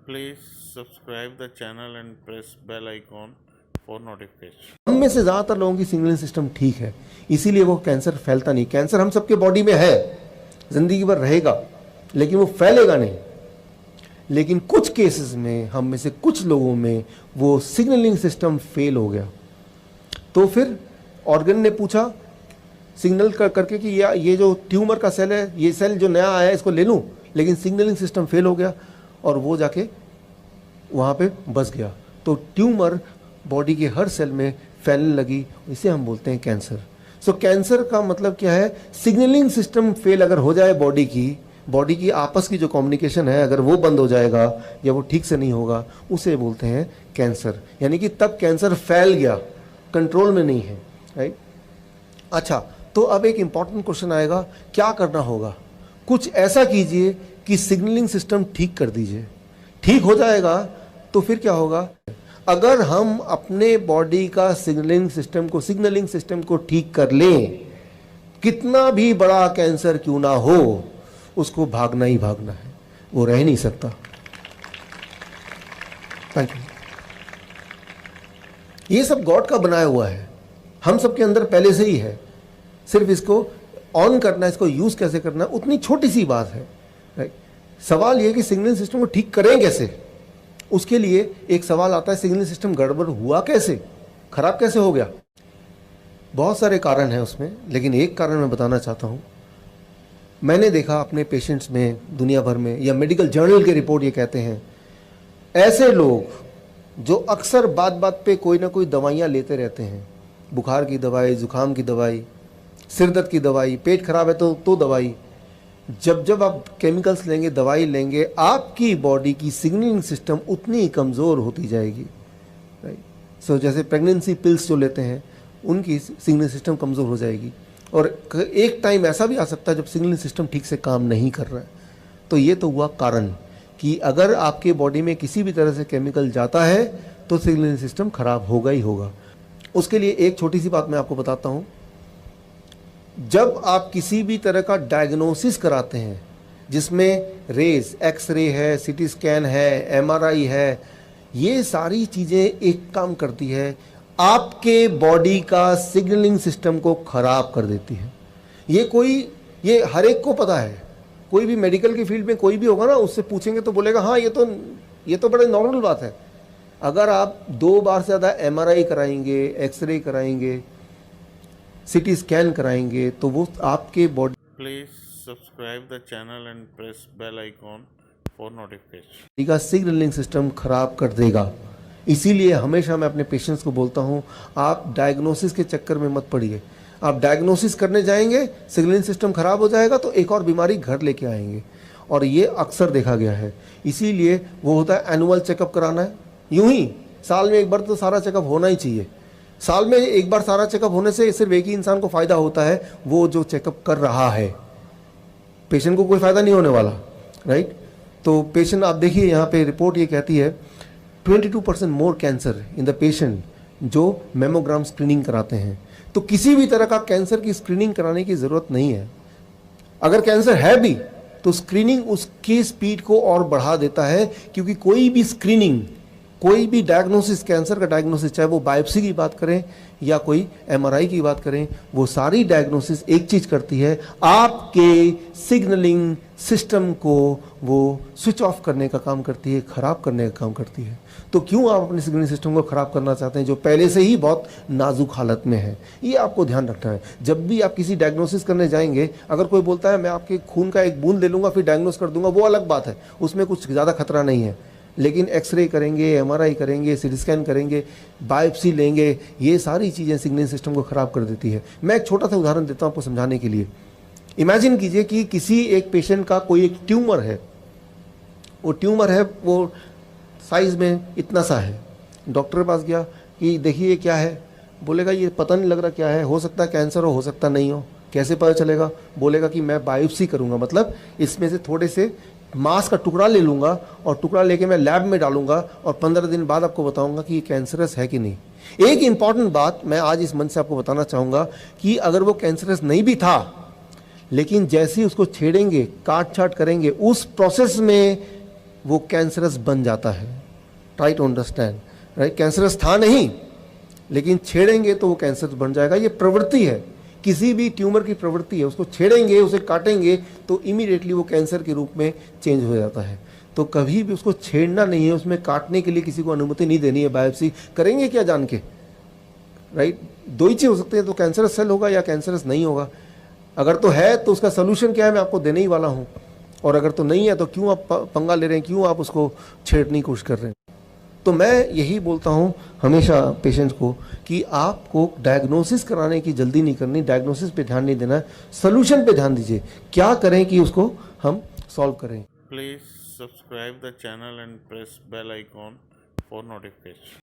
Please subscribe the channel and press bell icon for notification. हम में से ज़्यादातर लोगों की सिग्नलिंग सिस्टम ठीक है, इसीलिए वो कैंसर फैलता नहीं। कैंसर हम सबके बॉडी में है, जिंदगी भर रहेगा, लेकिन वो फैलेगा नहीं। लेकिन कुछ केसेस में, हम में से कुछ लोगों में वो सिग्नलिंग सिस्टम फेल हो गया। तो फिर ऑर्गन ने पूछा सिग्नल करके कि ये जो ट्यूमर का सेल है, ये सेल जो नया आया है इसको ले लूँ, लेकिन सिग्नलिंग सिस्टम फेल हो गया और वो जाके वहाँ पे बस गया। तो ट्यूमर बॉडी के हर सेल में फैलने लगी, इसे हम बोलते हैं कैंसर। सो कैंसर का मतलब क्या है? सिग्नलिंग सिस्टम फेल अगर हो जाए बॉडी की आपस की जो कम्युनिकेशन है, अगर वो बंद हो जाएगा या वो ठीक से नहीं होगा, उसे बोलते हैं कैंसर। यानी कि तब कैंसर फैल गया, कंट्रोल में नहीं है, राइट। अच्छा, तो अब एक इंपॉर्टेंट क्वेश्चन आएगा, क्या करना होगा? कुछ ऐसा कीजिए कि सिग्नलिंग सिस्टम ठीक कर दीजिए। ठीक हो जाएगा तो फिर क्या होगा? अगर हम अपने बॉडी का सिग्नलिंग सिस्टम को ठीक कर लें, कितना भी बड़ा कैंसर क्यों ना हो, उसको भागना ही भागना है, वो रह नहीं सकता। Thank you. ये सब गॉड का बनाया हुआ है, हम सबके अंदर पहले से ही है। सिर्फ इसको ऑन करना, इसको यूज कैसे करना, उतनी छोटी सी बात है, राइट। सवाल ये कि सिग्नलिंग सिस्टम को ठीक करें कैसे? उसके लिए एक सवाल आता है, सिग्नलिंग सिस्टम गड़बड़ हुआ कैसे, खराब कैसे हो गया? बहुत सारे कारण हैं उसमें, लेकिन एक कारण मैं बताना चाहता हूं। मैंने देखा अपने पेशेंट्स में, दुनिया भर में, या मेडिकल जर्नल के रिपोर्ट ये कहते हैं, ऐसे लोग जो अक्सर बात बात पे कोई ना कोई दवाइयां लेते रहते हैं, बुखार की दवाई, जुकाम की दवाई, सिर दर्द की दवाई, पेट खराब है तो दवाई। जब आप केमिकल्स लेंगे, दवाई लेंगे, आपकी बॉडी की सिग्नलिंग सिस्टम उतनी कमज़ोर होती जाएगी, राइट। सो जैसे प्रेगनेंसी पिल्स जो लेते हैं, उनकी सिग्नलिंग सिस्टम कमज़ोर हो जाएगी। और एक टाइम ऐसा भी आ सकता है जब सिग्नलिंग सिस्टम ठीक से काम नहीं कर रहा है। तो ये तो हुआ कारण कि अगर आपके बॉडी में किसी भी तरह से केमिकल जाता है तो सिग्नलिंग सिस्टम खराब होगा ही होगा। उसके लिए एक छोटी सी बात मैं आपको बताता हूँ। जब आप किसी भी तरह का डायग्नोसिस कराते हैं, जिसमें रेज, एक्सरे है, सीटी स्कैन है, एमआरआई है, ये सारी चीज़ें एक काम करती है, आपके बॉडी का सिग्नलिंग सिस्टम को खराब कर देती है। ये हर एक को पता है। कोई भी मेडिकल की फील्ड में कोई भी होगा ना, उससे पूछेंगे तो बोलेगा हाँ ये तो बड़े नॉर्मल बात है। अगर आप 2 बार से ज़्यादा एमआरआई कराएंगे, एक्सरे कराएंगे, सीटी स्कैन कराएंगे, तो वो आपके body. Please subscribe the channel and press bell icon for notification. का सिग्नलिंग सिस्टम खराब कर देगा। इसीलिए हमेशा मैं अपने पेशेंट्स को बोलता हूँ, आप डायग्नोसिस के चक्कर में मत पड़िए। आप डायग्नोसिस करने जाएंगे, सिग्नलिंग सिस्टम खराब हो जाएगा तो एक और बीमारी घर लेके आएंगे, और ये अक्सर देखा गया है। इसीलिए वो होता है एनुअल चेकअप कराना है। यूं ही साल में एक बार तो सारा चेकअप होना ही चाहिए। साल में एक बार सारा चेकअप होने से सिर्फ एक ही इंसान को फ़ायदा होता है, वो जो चेकअप कर रहा है। पेशेंट को कोई फ़ायदा नहीं होने वाला, राइट। तो पेशेंट, आप देखिए यहाँ पे रिपोर्ट ये कहती है 22% मोर कैंसर इन द पेशेंट जो मेमोग्राम स्क्रीनिंग कराते हैं। तो किसी भी तरह का कैंसर की स्क्रीनिंग कराने की ज़रूरत नहीं है। अगर कैंसर है भी तो स्क्रीनिंग उसकी स्पीड को और बढ़ा देता है, क्योंकि कोई भी स्क्रीनिंग, कोई भी डायग्नोसिस, कैंसर का डायग्नोसिस, चाहे वो बायोप्सी की बात करें या कोई एमआरआई की बात करें, वो सारी डायग्नोसिस एक चीज़ करती है, आपके सिग्नलिंग सिस्टम को वो स्विच ऑफ करने का काम करती है, ख़राब करने का काम करती है। तो क्यों आप अपने सिग्नलिंग सिस्टम को ख़राब करना चाहते हैं जो पहले से ही बहुत नाजुक हालत में है? ये आपको ध्यान रखना है। जब भी आप किसी डायग्नोसिस करने जाएंगे, अगर कोई बोलता है मैं आपके खून का एक बूंद ले लूँगा फिर डायग्नोस कर दूंगा, वो अलग बात है, उसमें कुछ ज़्यादा खतरा नहीं है। लेकिन एक्सरे करेंगे, एमआरआई करेंगे, सीटी स्कैन करेंगे, बायोप्सी लेंगे, ये सारी चीज़ें सिग्नलिंग सिस्टम को ख़राब कर देती है। मैं एक छोटा सा उदाहरण देता हूँ आपको समझाने के लिए। इमेजिन कीजिए कि किसी एक पेशेंट का कोई एक ट्यूमर है। वो ट्यूमर है, वो साइज़ में इतना सा है। डॉक्टर के पास गया कि देखिए क्या है, बोलेगा ये पता नहीं लग रहा क्या है, हो सकता है कैंसर हो सकता नहीं हो। कैसे पता चलेगा? बोलेगा कि मैं बायोप्सी करूँगा, मतलब इसमें से थोड़े से मांस का टुकड़ा ले लूँगा और टुकड़ा लेके मैं लैब में डालूंगा और 15 दिन बाद आपको बताऊंगा कि ये कैंसरस है कि नहीं। एक इंपॉर्टेंट बात मैं आज इस मंच से आपको बताना चाहूँगा कि अगर वो कैंसरस नहीं भी था, लेकिन जैसे ही उसको छेड़ेंगे, काट छाट करेंगे, उस प्रोसेस में वो कैंसरस बन जाता है। Try to understand, right? Cancerous था नहीं, लेकिन छेड़ेंगे तो वो कैंसर बन जाएगा। ये प्रवृत्ति है, किसी भी ट्यूमर की प्रवृत्ति है। उसको छेड़ेंगे, उसे काटेंगे तो इमीडिएटली वो कैंसर के रूप में चेंज हो जाता है। तो कभी भी उसको छेड़ना नहीं है, उसमें काटने के लिए किसी को अनुमति नहीं देनी है। बायोप्सी करेंगे क्या जान के, राइट? दो ही चीज़ हो सकते हैं, तो कैंसरस सेल होगा या कैंसरस नहीं होगा। अगर तो है तो उसका सोल्यूशन क्या है, मैं आपको देने ही वाला हूँ। और अगर तो नहीं है तो क्यों आप पंगा ले रहे हैं, क्यों आप उसको छेड़ने की कोशिश कर रहे हैं? तो मैं यही बोलता हूँ हमेशा पेशेंट्स को कि आपको डायग्नोसिस कराने की जल्दी नहीं करनी, डायग्नोसिस पे ध्यान नहीं देना, सोल्यूशन पे ध्यान दीजिए। क्या करें कि उसको हम सॉल्व करें। Please subscribe the channel and press bell icon for notification.